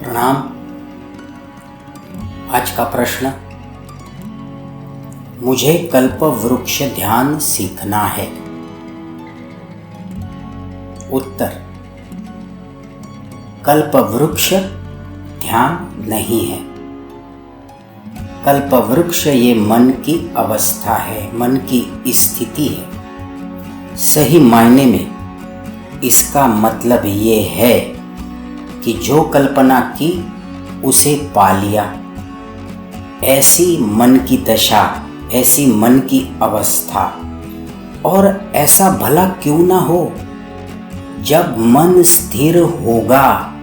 प्रणाम। आज का प्रश्न, मुझे कल्प वृक्ष ध्यान सीखना है। उत्तर, कल्प वृक्ष ध्यान नहीं है। कल्प वृक्ष ये मन की अवस्था है, मन की स्थिति है। सही मायने में इसका मतलब ये है कि जो कल्पना की उसे पा लिया। ऐसी मन की दशा, ऐसी मन की अवस्था। और ऐसा भला क्यों ना हो। जब मन स्थिर होगा,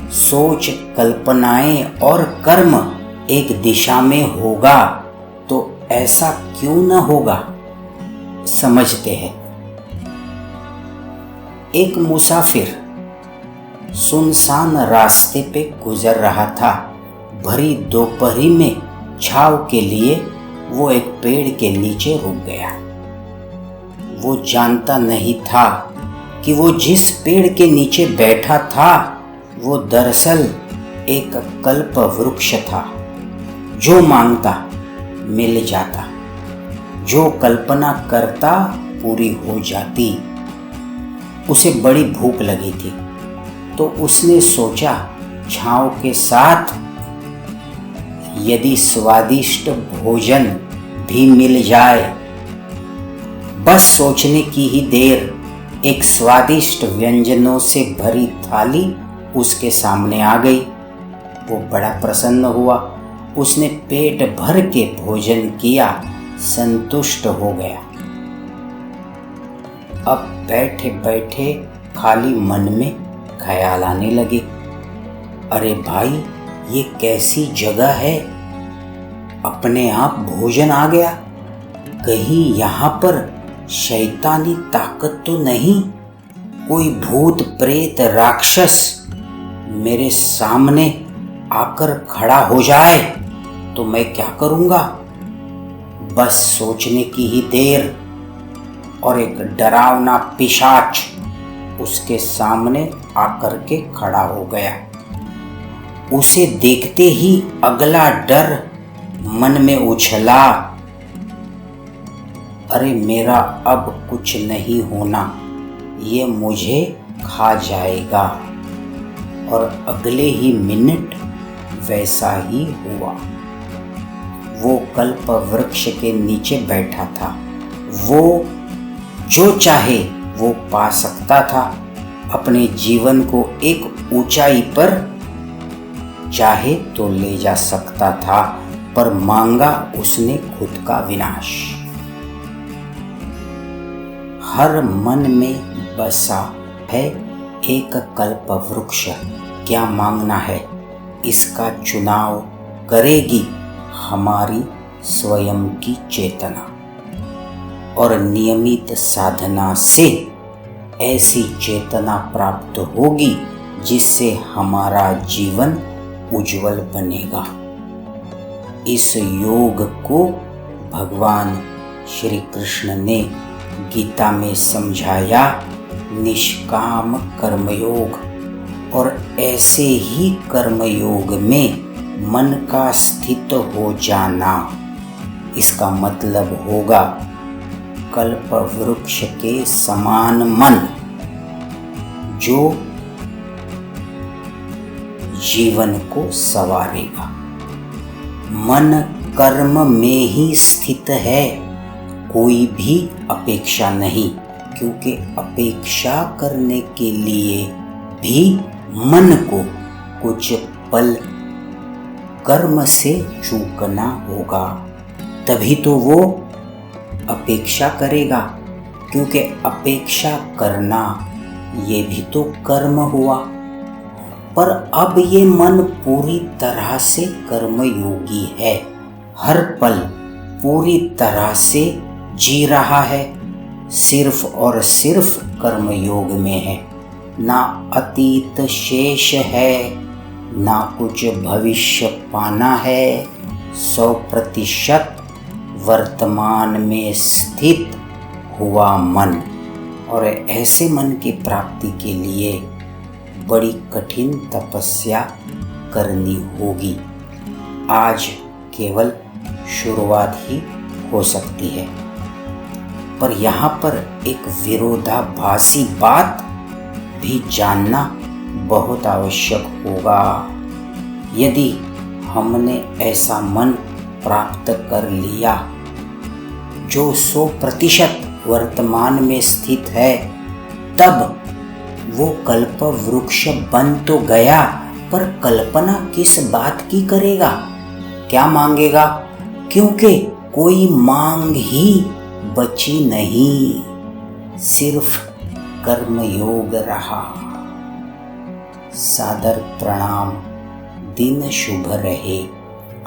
सोच, कल्पनाएं और कर्म एक दिशा में होगा, तो ऐसा क्यों ना होगा। समझते हैं। एक मुसाफिर सुनसान रास्ते पे गुजर रहा था। भरी दोपहरी में छांव के लिए वो एक पेड़ के नीचे रुक गया। वो जानता नहीं था कि वो जिस पेड़ के नीचे बैठा था वो दरअसल एक कल्प वृक्ष था। जो मांगता मिल जाता, जो कल्पना करता पूरी हो जाती। उसे बड़ी भूख लगी थी, तो उसने सोचा छांव के साथ यदि स्वादिष्ट भोजन भी मिल जाए। बस सोचने की ही देर, एक स्वादिष्ट व्यंजनों से भरी थाली उसके सामने आ गई। वो बड़ा प्रसन्न हुआ। उसने पेट भर के भोजन किया, संतुष्ट हो गया। अब बैठे बैठे खाली मन में ख्याल आने लगे, अरे भाई ये कैसी जगह है। अपने आप भोजन आ गया। कहीं यहाँ पर शैतानी ताकत तो नहीं। कोई भूत प्रेत राक्षस मेरे सामने आकर खड़ा हो जाए तो मैं क्या करूँगा। बस सोचने की ही देर, और एक डरावना पिशाच उसके सामने आकर के खड़ा हो गया। उसे देखते ही अगला डर मन में उछला, अरे मेरा अब कुछ नहीं होना, ये मुझे खा जाएगा। और अगले ही मिनट वैसा ही हुआ। वो कल्प वृक्ष के नीचे बैठा था। वो जो चाहे वो पा सकता था। अपने जीवन को एक ऊंचाई पर चाहे तो ले जा सकता था, पर मांगा उसने खुद का विनाश। हर मन में बसा है एक कल्प वृक्ष। क्या मांगना है, इसका चुनाव करेगी हमारी स्वयं की चेतना। और नियमित साधना से ऐसी चेतना प्राप्त होगी जिससे हमारा जीवन उज्जवल बनेगा। इस योग को भगवान श्री कृष्ण ने गीता में समझाया, निष्काम कर्मयोग। और ऐसे ही कर्मयोग में मन का स्थित हो जाना, इसका मतलब होगा कल्प वृक्ष के समान मन, जो जीवन को संवारेगा। मन कर्म में ही स्थित है, कोई भी अपेक्षा नहीं। क्योंकि अपेक्षा करने के लिए भी मन को कुछ पल कर्म से चूकना होगा, तभी तो वो अपेक्षा करेगा। क्योंकि अपेक्षा करना ये भी तो कर्म हुआ। पर अब ये मन पूरी तरह से कर्मयोगी है। हर पल पूरी तरह से जी रहा है, सिर्फ और सिर्फ कर्मयोग में है। ना अतीत शेष है, ना कुछ भविष्य पाना है। 100% वर्तमान में स्थित हुआ मन। और ऐसे मन की प्राप्ति के लिए बड़ी कठिन तपस्या करनी होगी। आज केवल शुरुआत ही हो सकती है। पर यहाँ पर एक विरोधाभासी बात भी जानना बहुत आवश्यक होगा। यदि हमने ऐसा मन प्राप्त कर लिया जो 100% वर्तमान में स्थित है, तब वो कल्प वृक्ष बन तो गया, पर कल्पना किस बात की करेगा, क्या मांगेगा? क्योंकि कोई मांग ही बची नहीं, सिर्फ कर्मयोग रहा। सादर प्रणाम, दिन शुभ रहे।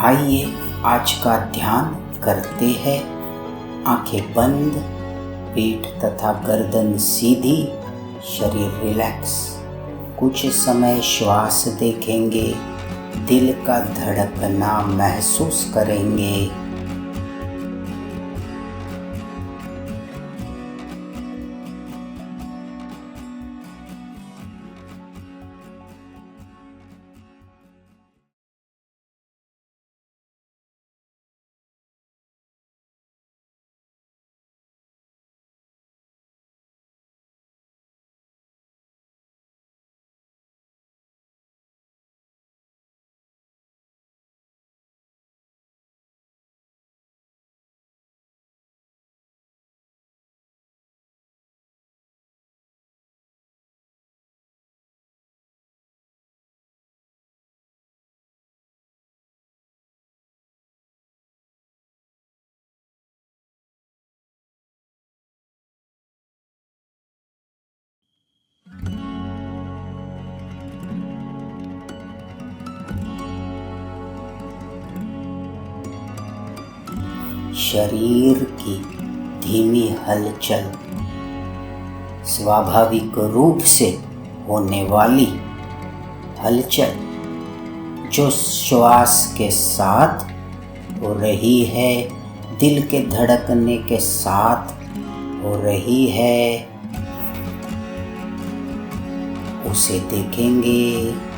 आइए आज का ध्यान करते हैं। आंखें बंद, पीठ तथा गर्दन सीधी, शरीर रिलैक्स। कुछ समय श्वास देखेंगे, दिल का धड़कना महसूस करेंगे। शरीर की धीमी हलचल, स्वाभाविक रूप से होने वाली हलचल जो श्वास के साथ हो रही है, दिल के धड़कने के साथ हो रही है, उसे देखेंगे।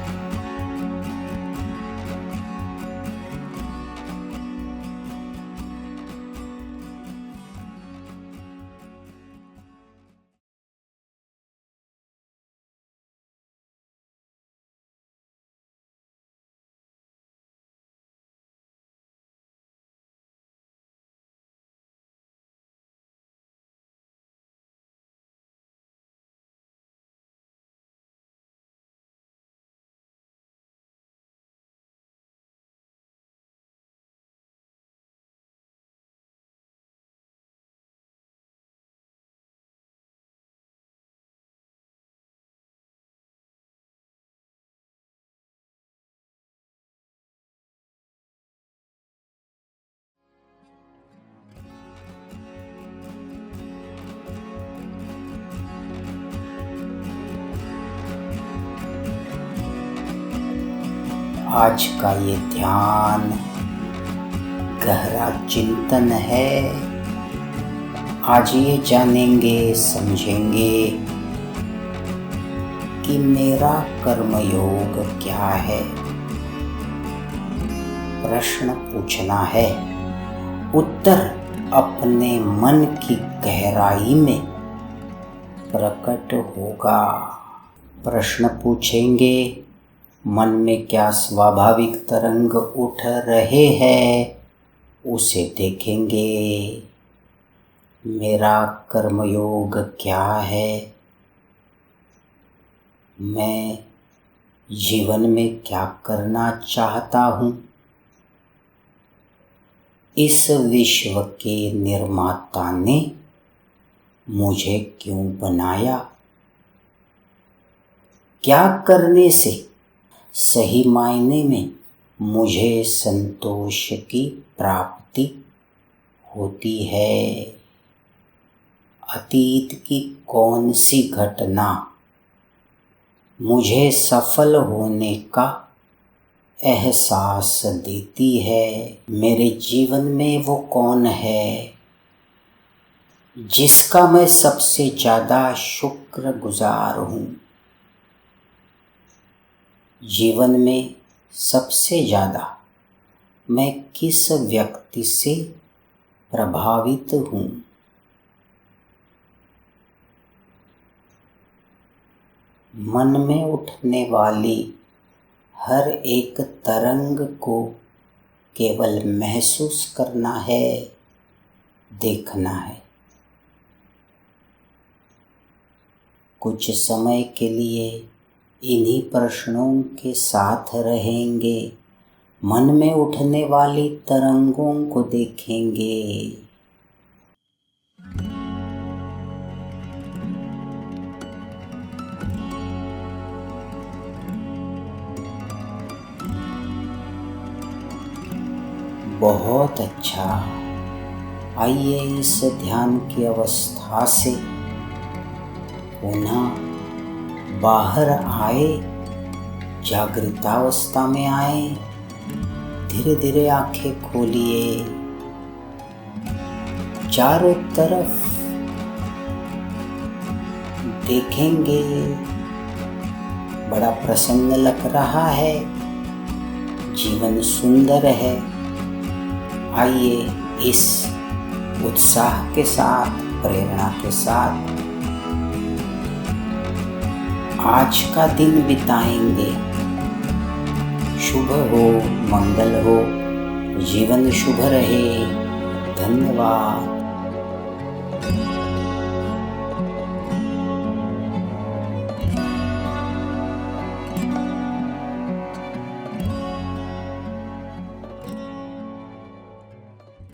आज का ये ध्यान गहरा चिंतन है। आज ये जानेंगे, समझेंगे कि मेरा कर्मयोग क्या है। प्रश्न पूछना है, उत्तर अपने मन की गहराई में प्रकट होगा। प्रश्न पूछेंगे, मन में क्या स्वाभाविक तरंग उठ रहे हैं, उसे देखेंगे। मेरा कर्मयोग क्या है, मैं जीवन में क्या करना चाहता हूँ, इस विश्व के निर्माता ने मुझे क्यों बनाया, क्या करने से सही मायने में मुझे संतोष की प्राप्ति होती है। अतीत की कौन सी घटना मुझे सफल होने का एहसास देती है। मेरे जीवन में वो कौन है जिसका मैं सबसे ज़्यादा शुक्रगुजार हूँ। जीवन में सबसे ज़्यादा मैं किस व्यक्ति से प्रभावित हूँ। मन में उठने वाली हर एक तरंग को केवल महसूस करना है, देखना है। कुछ समय के लिए इन्हीं प्रश्नों के साथ रहेंगे, मन में उठने वाली तरंगों को देखेंगे। बहुत अच्छा। आइए इस ध्यान की अवस्था से पुनः बाहर आए, जागृतावस्था में आए। धीरे धीरे आंखें खोलिए, चारों तरफ देखेंगे। बड़ा प्रसन्न लग रहा है, जीवन सुंदर है। आइए इस उत्साह के साथ, प्रेरणा के साथ आज का दिन बिताएंगे। शुभ हो, मंगल हो, जीवन शुभ रहे। धन्यवाद।